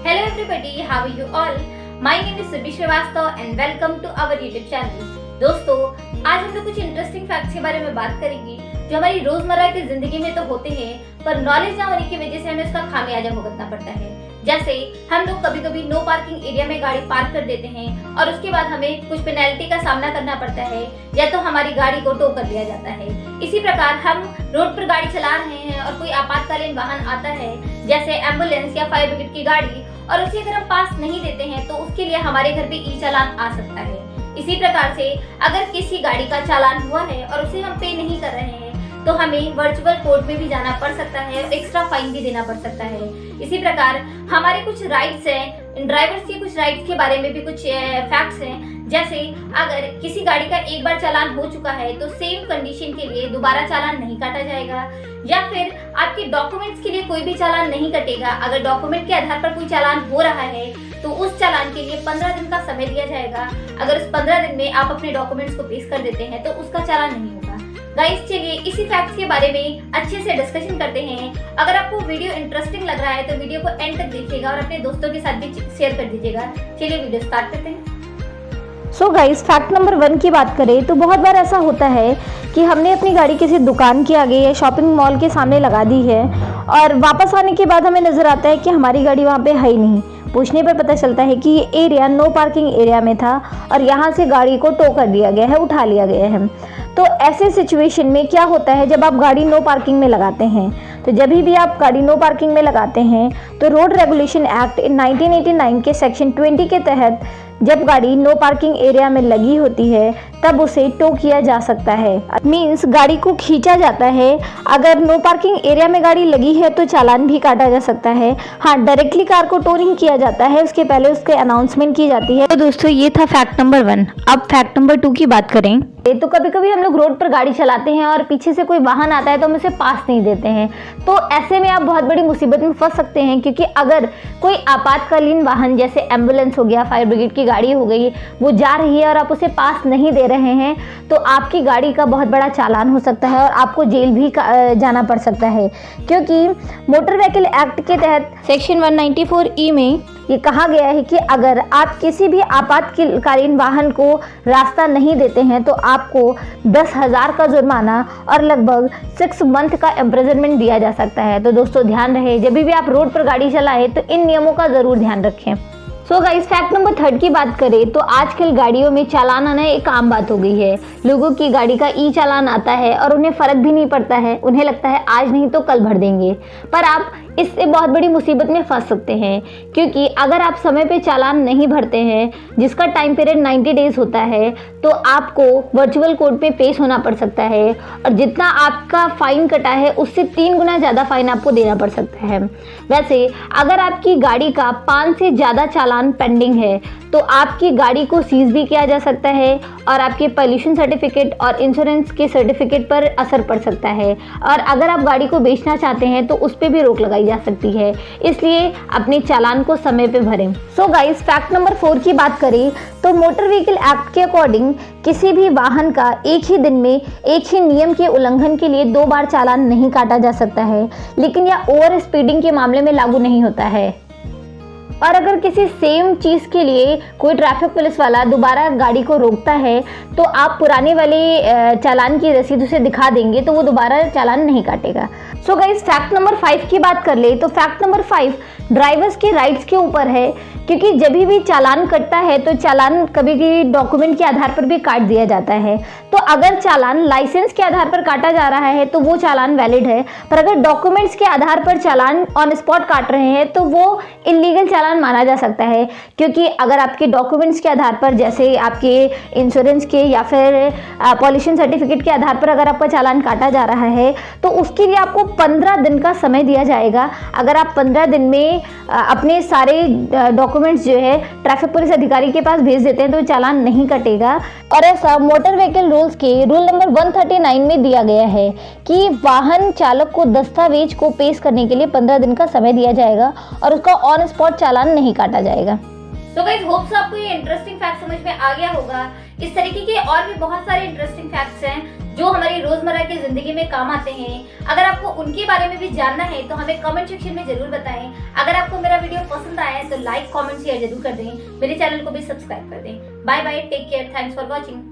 Hello everybody, how are you all? My name is Subhi Srivastava and welcome to our YouTube channel. दोस्तों, आज हम लोग कुछ interesting facts के बारे में बात करेंगे जो हमारी रोजमर्रा की जिंदगी में तो होते हैं, पर नॉलेज ना होने की वजह से हमें उसका खामियाजा भुगतना पड़ता है। जैसे हम लोग कभी कभी नो पार्किंग एरिया में गाड़ी पार्क कर देते हैं और उसके बाद हमें कुछ पेनल्टी का सामना करना पड़ता है या तो हमारी गाड़ी को टो कर लिया जाता है। इसी प्रकार हम रोड पर गाड़ी चला रहे हैं और कोई आपातकालीन वाहन आता है जैसे एम्बुलेंस या फायर ब्रिगेड की गाड़ी, और उसे अगर हम पास नहीं देते हैं तो उसके लिए हमारे घर पे ई चालान आ सकता है। इसी प्रकार से अगर किसी गाड़ी का चालान हुआ है और उसे हम पे नहीं कर रहे हैं तो हमें वर्चुअल कोर्ट में भी जाना पड़ सकता है और एक्स्ट्रा फाइन भी देना पड़ सकता है। इसी प्रकार हमारे कुछ राइट्स हैं, ड्राइवर्स के कुछ राइट्स के बारे में भी कुछ फैक्ट्स हैं। जैसे अगर किसी गाड़ी का एक बार चालान हो चुका है तो सेम कंडीशन के लिए दोबारा चालान नहीं काटा जाएगा, या फिर आपके डॉक्यूमेंट्स के लिए कोई भी चालान नहीं कटेगा। अगर डॉक्यूमेंट के आधार पर कोई चालान हो रहा है तो उस चालान के लिए 15 दिन का समय दिया जाएगा। अगर उस 15 दिन में आप अपने डॉक्यूमेंट्स को पेश कर देते हैं तो उसका चालान नहीं होगा। गाइस, चलिए इसी फैक्ट्स के बारे में अच्छे से डिस्कशन करते हैं। अगर आपको वीडियो इंटरेस्टिंग लग रहा है तो वीडियो को एंड तक देखिएगा और अपने दोस्तों के साथ भी शेयर कर दीजिएगा। चलिए वीडियो स्टार्ट करते हैं। सो गाइस, फैक्ट नंबर 1 की बात करें तो बहुत बार ऐसा होता है कि हमने अपनी गाड़ी किसी दुकान के आगे या शॉपिंग मॉल के सामने लगा दी है और वापस आने के बाद हमें नज़र आता है कि हमारी गाड़ी वहाँ पे है ही नहीं। पूछने पर पता चलता है कि ये एरिया नो पार्किंग एरिया में था और यहाँ से गाड़ी को टो कर दिया गया है, उठा लिया गया है। तो ऐसे सिचुएशन में क्या होता है जब आप गाड़ी नो पार्किंग में लगाते हैं? तो जब भी आप गाड़ी नो पार्किंग में लगाते हैं तो रोड रेगुलेशन एक्ट 1989 के सेक्शन 20 के तहत जब गाड़ी नो पार्किंग एरिया में लगी होती है तब उसे टो किया जा सकता है। मीन्स गाड़ी को खींचा जाता है। अगर नो पार्किंग एरिया में गाड़ी लगी है तो चालान भी काटा जा सकता है। हाँ, डायरेक्टली कार को टो नहीं किया जाता है, उसके पहले उसके अनाउंसमेंट की जाती है। तो दोस्तों, ये था फैक्ट नंबर 1। अब फैक्ट नंबर 2 की बात करें तो कभी कभी हम लोग रोड पर गाड़ी चलाते हैं और पीछे से कोई वाहन आता है तो हम उसे पास नहीं देते हैं। तो ऐसे में आप बहुत बड़ी मुसीबत में फंस सकते हैं, क्योंकि अगर कोई आपातकालीन वाहन जैसे एम्बुलेंस हो गया, फायर ब्रिगेड की गाड़ी हो गई, वो जा रही है और आप उसे पास नहीं दे रहे हैं तो आपकी गाड़ी का बहुत बड़ा चालान हो सकता है और आपको जेल भी जाना पड़ सकता है। क्योंकि मोटर व्हीकल एक्ट के तहत सेक्शन 194E में ये कहा गया है कि अगर आप किसी भी आपातकालीन वाहन को रास्ता नहीं देते हैं तो आपको 10,000 का जुर्माना और लगभग 6 मंथ का इम्प्रिजनमेंट दिया जा सकता है। तो दोस्तों, ध्यान रहे जब भी आप रोड पर गाड़ी चलाएं तो इन नियमों का ज़रूर ध्यान रखें। सो गाइस, फैक्ट नंबर 3 की बात करें तो आजकल गाड़ियों में चालान आना एक आम बात हो गई है। लोगों की गाड़ी का ई चालान आता है और उन्हें फ़र्क भी नहीं पड़ता है। उन्हें लगता है आज नहीं तो कल भर देंगे, पर आप इससे बहुत बड़ी मुसीबत में फंस सकते हैं। क्योंकि अगर आप समय पे चालान नहीं भरते हैं, जिसका टाइम पीरियड 90 डेज होता है, तो आपको वर्चुअल कोर्ट में पेश होना पड़ सकता है और जितना आपका फ़ाइन कटा है उससे 3 गुना ज़्यादा फ़ाइन आपको देना पड़ सकता है। वैसे अगर आपकी गाड़ी का 5 से ज़्यादा चालान पेंडिंग है तो आपकी गाड़ी को सीज भी किया जा सकता है और आपके पॉल्यूशन सर्टिफिकेट और इंश्योरेंस के सर्टिफिकेट पर असर पड़ सकता है। और अगर आप गाड़ी को बेचना चाहते हैं तो उस पर भी रोक लगाई जा सकती है। इसलिए अपने चालान को समय पे भरें। सो गाइस, फैक्ट नंबर 4 की बात करें तो मोटर व्हीकल एक्ट के अकॉर्डिंग किसी भी वाहन का एक ही दिन में एक ही नियम के उल्लंघन के लिए 2 बार चालान नहीं काटा जा सकता है, लेकिन यह ओवर स्पीडिंग के मामले में लागू नहीं होता है। और अगर किसी सेम चीज़ के लिए कोई ट्रैफिक पुलिस वाला दोबारा गाड़ी को रोकता है तो आप पुराने वाले चालान की रसीद उसे दिखा देंगे तो वो दोबारा चालान नहीं काटेगा। सो गाइस, फैक्ट नंबर 5 की बात कर ले तो फैक्ट नंबर 5 ड्राइवर्स के राइट्स के ऊपर है। क्योंकि जब भी चालान कटता है तो चालान कभी भी डॉक्यूमेंट के आधार पर भी काट दिया जाता है। तो अगर चालान लाइसेंस के आधार पर काटा जा रहा है तो वो चालान वैलिड है, पर अगर डॉक्यूमेंट्स के आधार पर चालान ऑन स्पॉट काट रहे हैं तो वो इलीगल चालान माना जा सकता है। क्योंकि अगर आपके डॉक्यूमेंट्स के आधार पर, जैसे आपके इंश्योरेंस के या फिर पॉल्यूशन सर्टिफिकेट के आधार पर अगर आपका चालान काटा जा रहा है तो उसके लिए आपको 15 दिन का समय दिया जाएगा। अगर आप 15 दिन में अपने सारे डॉक्यूमेंट्स जो है ट्रैफिक पुलिस अधिकारी के पास भेज देते हैं तो चालान नहीं कटेगा। और ऐसा मोटर व्हीकल रूल्स के रूल नंबर 139 में दिया गया है कि वाहन चालक को दस्तावेज को पेश करने के लिए 15 दिन का समय दिया जाएगा और उसका ऑन स्पॉट चालान नहीं काटा जाएगा। तो गाइस, होप सो आपको ये इंटरेस्टिंग फैक्ट समझ में आ गया होगा। इस तरीके के और भी बहुत सारे इंटरेस्टिंग फैक्ट्स हैं जो हमारी रोजमर्रा की जिंदगी में काम आते हैं। अगर आपको उनके बारे में भी जानना है तो हमें कमेंट सेक्शन में जरूर बताएं। अगर आपको मेरा वीडियो पसंद आया है तो लाइक, कमेंट, शेयर जरूर कर दें। मेरे चैनल को भी सब्सक्राइब कर दें। Bye bye, take care, thanks for watching.